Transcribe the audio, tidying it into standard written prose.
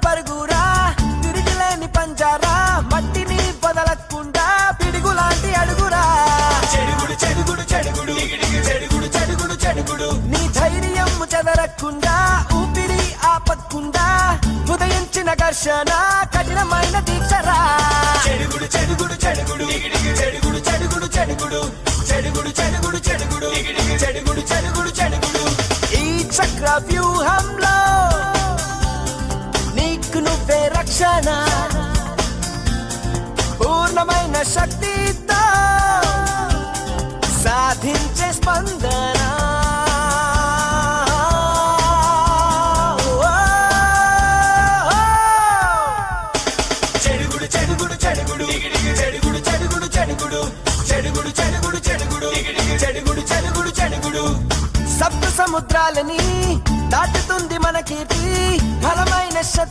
పరుగురా తిరిగిలేని పంజారా మట్టిని వదలకుండా పిడుగులాంటి అడుగురా చెడుగుడు చెడుగుడు చెడుగుడు చెడుగుడు చెడుగుడు చెడుగుడు నీ ధైర్యం చెదరకుండా ఊపిరి ఆపకుండా ఉదయించిన ఘర్షణ కఠినమైన దీక్షరా చెడుగుడు చెడుగుడు చెడుగుడు చెడుగుడు చెడుగుడు చెడుగుడు చెడుగుడు చెడుగుడు చెడుగుడు చెడుగుడు చెడుగుడు చెడుగుడు ఈ చక్ర వ్యూహంలో నీకు నువ్వే రక్షణ పూర్ణమైన శక్తితో సాధించే స్పందన చెడుగుడు చెడుగుడు చెడుగుడు చెడుగుడు చెడుగుడు చెడుగుడు చెడుగుడు చెడుగుడు చెడుగుడు చెడుగుడు చెడుగుడు చెడుగుడు సప్త సముద్రాలని